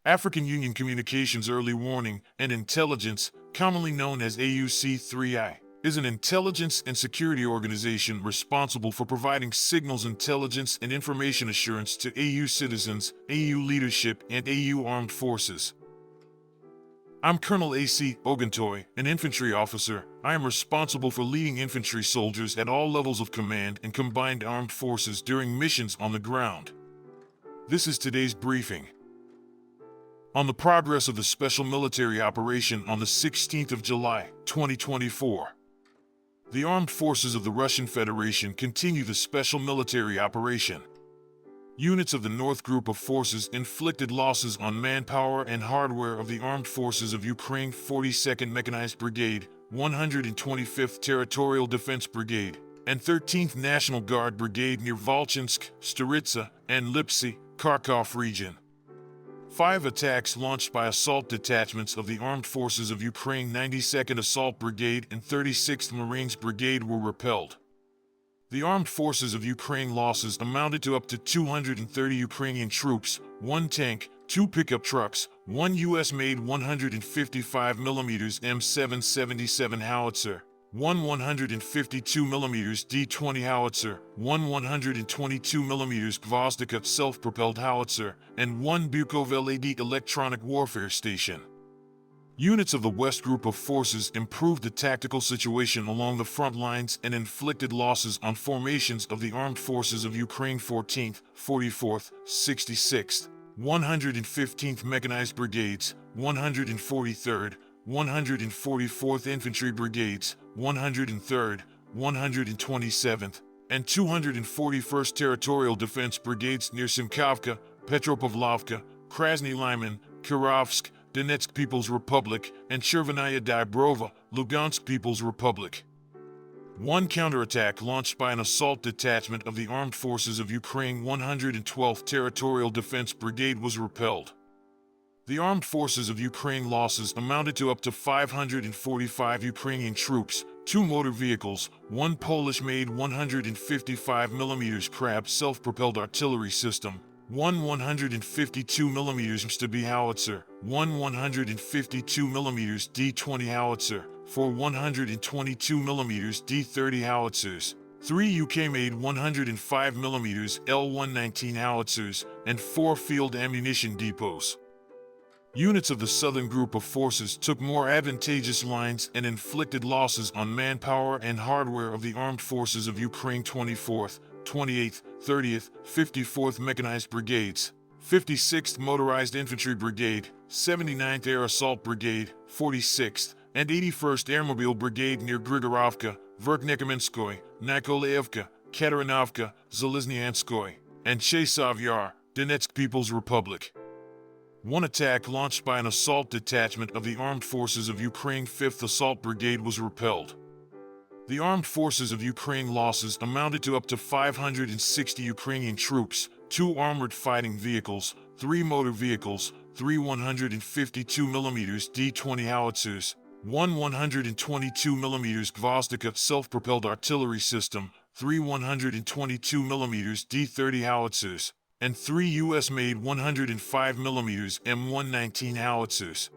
African Union Communications Early Warning and Intelligence, commonly known as AUC3I, is an intelligence and security organization responsible for providing signals intelligence and information assurance to AU citizens, AU leadership, and AU armed forces. I'm Colonel A.C. Oguntoye, an infantry officer. I am responsible for leading infantry soldiers at all levels of command and combined armed forces during missions on the ground. This is today's briefing. On the progress of the special military operation on the 16th of July, 2024. The armed forces of the Russian Federation continue the special military operation. Units of the North Group of Forces inflicted losses on manpower and hardware of the Armed Forces of Ukraine 42nd Mechanized Brigade, 125th Territorial Defense Brigade, and 13th National Guard Brigade near Volchansk, Staritsa, and Lipsy, Kharkov region. 5 attacks launched by assault detachments of the Armed Forces of Ukraine 92nd Assault Brigade and 36th Marines Brigade were repelled. The Armed Forces of Ukraine losses amounted to up to 230 Ukrainian troops, 1 tank, 2 pickup trucks, 1 U.S.-made 155mm M777 howitzer, 1 152mm D-20 howitzer, 1 122mm Gvozdika self-propelled howitzer, and 1 Bukovel AD electronic warfare station. Units of the West Group of Forces improved the tactical situation along the front lines and inflicted losses on formations of the Armed Forces of Ukraine 14th, 44th, 66th, 115th Mechanized Brigades, 143rd, 144th Infantry Brigades, 103rd, 127th, and 241st Territorial Defense Brigades near Simkavka, Petropavlovka, Krasny Lyman, Kirovsk, Donetsk People's Republic, and Chervenaya Dybrova, Lugansk People's Republic. 1 counterattack launched by an assault detachment of the Armed Forces of Ukraine 112th Territorial Defense Brigade was repelled. The Armed Forces of Ukraine losses amounted to up to 545 Ukrainian troops, 2 motor vehicles, 1 Polish-made 155mm Krab self-propelled artillery system, 1 152mm Stubby howitzer, 1 152mm D-20 howitzer, 4 122mm D-30 howitzers, 3 UK-made 105mm L-119 howitzers, and 4 field ammunition depots. Units of the Southern Group of Forces took more advantageous lines and inflicted losses on manpower and hardware of the Armed Forces of Ukraine 24th, 28th, 30th, 54th Mechanized Brigades, 56th Motorized Infantry Brigade, 79th Air Assault Brigade, 46th, and 81st Airmobile Brigade near Grigorovka, Verkhnekamenskoye, Nikolaevka, Katarinovka, Zaliznyanskoye, and Chasov Yar, Donetsk People's Republic. 1 attack launched by an assault detachment of the Armed Forces of Ukraine 5th Assault Brigade was repelled. The Armed Forces of Ukraine losses amounted to up to 560 Ukrainian troops, 2 armored fighting vehicles, 3 motor vehicles, 3 152mm D-20 howitzers, 1 122mm Gvozdika self-propelled artillery system, 3 122mm D-30 howitzers, and 3 U.S.-made 105mm M119 howitzers.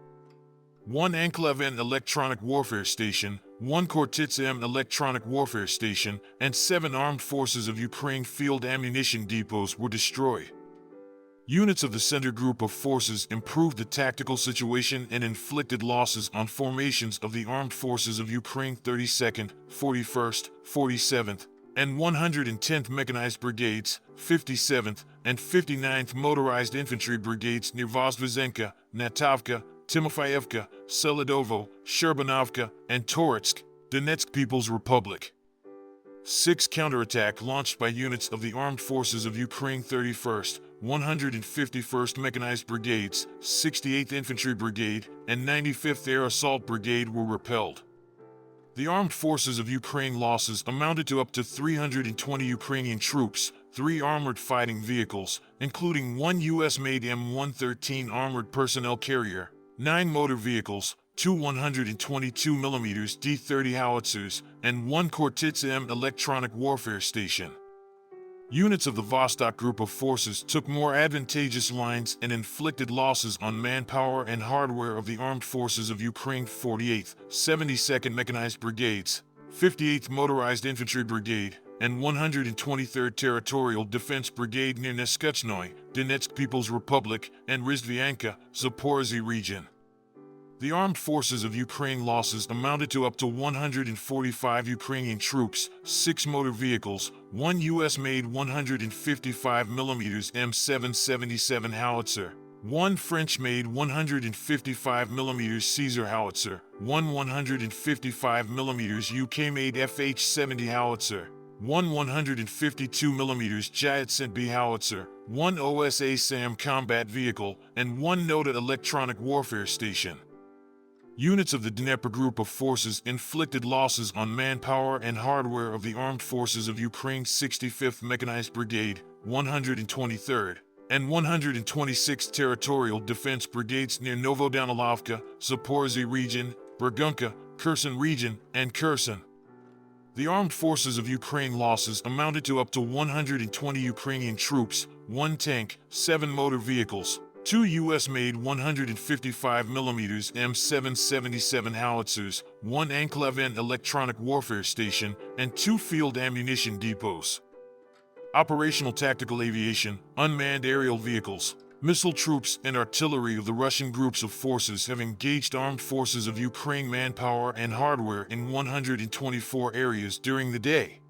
1 Anklavin electronic warfare station, 1 Kortitsa M electronic warfare station, and 7 Armed Forces of Ukraine field ammunition depots were destroyed. Units of the Center Group of Forces improved the tactical situation and inflicted losses on formations of the Armed Forces of Ukraine 32nd, 41st, 47th, and 110th Mechanized Brigades, 57th, and 59th Motorized Infantry Brigades near Vozdvizenka, Natavka, Timofeyevka, Seledovo, Sherbanovka, and Toretsk, Donetsk People's Republic. 6 counterattack launched by units of the Armed Forces of Ukraine 31st, 151st Mechanized Brigades, 68th Infantry Brigade, and 95th Air Assault Brigade were repelled. The Armed Forces of Ukraine losses amounted to up to 320 Ukrainian troops, 3 armored fighting vehicles, including 1 U.S.-made M113 armored personnel carrier, 9 motor vehicles, 2 122mm D-30 howitzers, and 1 Kortitsa M electronic warfare station. Units of the Vostok Group of Forces took more advantageous lines and inflicted losses on manpower and hardware of the Armed Forces of Ukraine 48th, 72nd Mechanized Brigades, 58th Motorized Infantry Brigade, and 123rd Territorial Defense Brigade near Neskutchnoye, Donetsk People's Republic, and Rizhvianka, Zaporozhye region. The Armed Forces of Ukraine losses amounted to up to 145 Ukrainian troops, 6 motor vehicles, 1 U.S.-made 155mm M777 howitzer, 1 French-made 155mm Caesar howitzer, 1 155mm UK-made FH-70 howitzer, 1 152mm Jayat-B howitzer, 1 OSA SAM combat vehicle, and 1 NOTA electronic warfare station. Units of the Dnieper Group of Forces inflicted losses on manpower and hardware of the Armed Forces of Ukraine 65th Mechanized Brigade, 123rd, and 126th Territorial Defense Brigades near Novodanilovka, Zaporozhye region, Burgunka, Kherson region, and Kherson. The Armed Forces of Ukraine losses amounted to up to 120 Ukrainian troops, 1 tank, 7 motor vehicles, 2 U.S.-made 155mm M777 howitzers, 1 Anklavin electronic warfare station, and 2 field ammunition depots. Operational tactical aviation, unmanned aerial vehicles, missile troops, and artillery of the Russian groups of forces have engaged Armed Forces of Ukraine manpower and hardware in 124 areas during the day.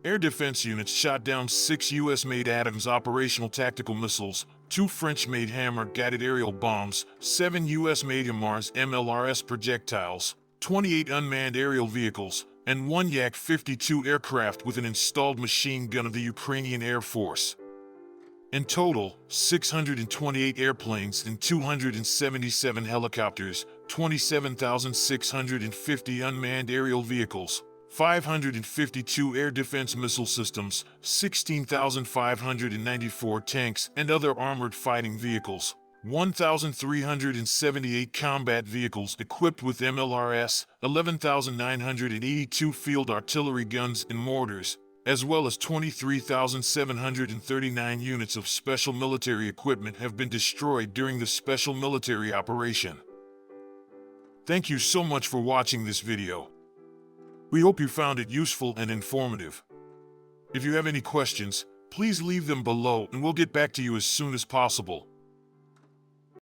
Air defense units shot down 6 U.S.-made Adams operational tactical missiles, 2 French-made Hammer-guided aerial bombs, 7 U.S.-made HIMARS MLRS projectiles, 28 unmanned aerial vehicles, and 1 Yak-52 aircraft with an installed machine gun of the Ukrainian Air Force. In total, 628 airplanes and 277 helicopters, 27,650 unmanned aerial vehicles, 552 air defense missile systems, 16,594 tanks and other armored fighting vehicles, 1,378 combat vehicles equipped with MLRS, 11,982 field artillery guns and mortars, as well as 23,739 units of special military equipment have been destroyed during the special military operation. Thank you so much for watching this video. We hope you found it useful and informative. If you have any questions, please leave them below and we'll get back to you as soon as possible.